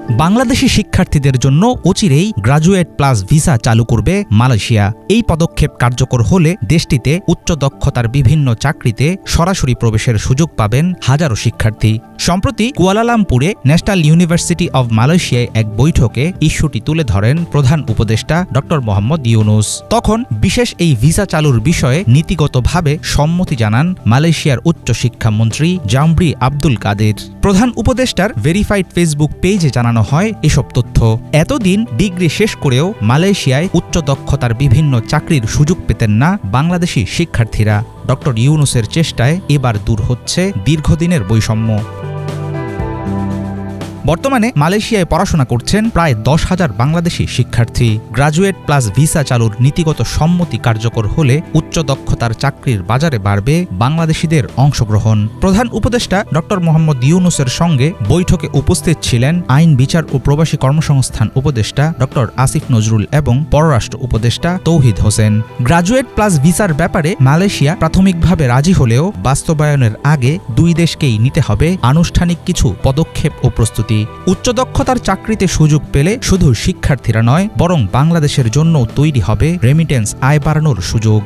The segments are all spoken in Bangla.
বাংলাদেশি শিক্ষার্থীদের জন্য অচিরেই গ্রাজুয়েট প্লাস ভিসা চালু করবে মালয়েশিয়া। এই পদক্ষেপ কার্যকর হলে দেশটিতে উচ্চ দক্ষতার বিভিন্ন চাকরিতে সরাসরি প্রবেশের সুযোগ পাবেন হাজারো শিক্ষার্থী। সম্প্রতি কুয়ালালামপুরে ন্যাশনাল ইউনিভার্সিটি অব মালয়েশিয়ায় এক বৈঠকে ইস্যুটি তুলে ধরেন প্রধান উপদেষ্টা ড মোহাম্মদ ইউনুস। তখন বিশেষ এই ভিসা চালুর বিষয়ে নীতিগতভাবে সম্মতি জানান মালয়েশিয়ার উচ্চশিক্ষামন্ত্রী জামরি আব্দুল কাদের। প্রধান উপদেষ্টার ভেরিফাইড ফেসবুক পেজে জানানো হয় এসব তথ্য। এতদিন ডিগ্রি শেষ করেও মালয়েশিয়ায় উচ্চ দক্ষতার বিভিন্ন চাকরির সুযোগ পেতেন না বাংলাদেশি শিক্ষার্থীরা। ড ইউনুসের চেষ্টায় এবার দূর হচ্ছে দীর্ঘদিনের বৈষম্য। বর্তমানে মালয়েশিয়ায় পড়াশোনা করছেন প্রায় 10,000 বাংলাদেশি শিক্ষার্থী। গ্রাজুয়েট প্লাস ভিসা চালুর নীতিগত সম্মতি কার্যকর হলে উচ্চ দক্ষতার চাকরির বাজারে বাড়বে বাংলাদেশিদের অংশগ্রহণ। প্রধান উপদেষ্টা ড মোহাম্মদ ইউনুসের সঙ্গে বৈঠকে উপস্থিত ছিলেন আইন, বিচার ও প্রবাসী কর্মসংস্থান উপদেষ্টা ড আসিফ নজরুল এবং পররাষ্ট্র উপদেষ্টা তৌহিদ হোসেন। গ্রাজুয়েট প্লাস ভিসার ব্যাপারে মালয়েশিয়া প্রাথমিকভাবে রাজি হলেও বাস্তবায়নের আগে দুই দেশকেই নিতে হবে আনুষ্ঠানিক কিছু পদক্ষেপ ও প্রস্তুতি। উচ্চ দক্ষতার চাকরিতে সুযোগ পেলে শুধু শিক্ষার্থীরা নয়, বরং বাংলাদেশের জন্যও তৈরি হবে রেমিটেন্স আয় বাড়ানোর সুযোগ।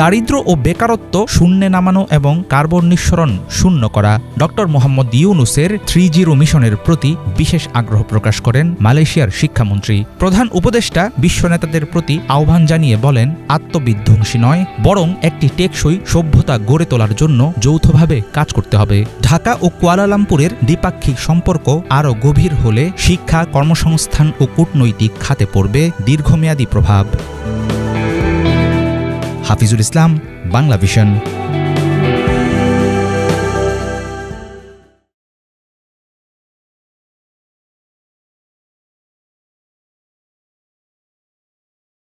দারিদ্র্য ও বেকারত্ব শূন্যে নামানো এবং কার্বন নিঃসরণ শূন্য করা। ড মোহাম্মদ ইউনুসের 3.0 মিশনের প্রতি বিশেষ আগ্রহ প্রকাশ করেন মালয়েশিয়ার শিক্ষামন্ত্রী। প্রধান উপদেষ্টা বিশ্ব নেতাদের প্রতি আহ্বান জানিয়ে বলেন, আত্মবিধ্বংসী নয়, বরং একটি টেকসই সভ্যতা গড়ে তোলার জন্য যৌথভাবে কাজ করতে হবে। ঢাকা ও কুয়ালালামপুরের দ্বিপাক্ষিক সম্পর্ক আরও গভীর হলে শিক্ষা, কর্মসংস্থান ও কূটনৈতিক খাতে পড়বে দীর্ঘমেয়াদী প্রভাব। হাফিজুল ইসলাম, বাংলা ভিশন।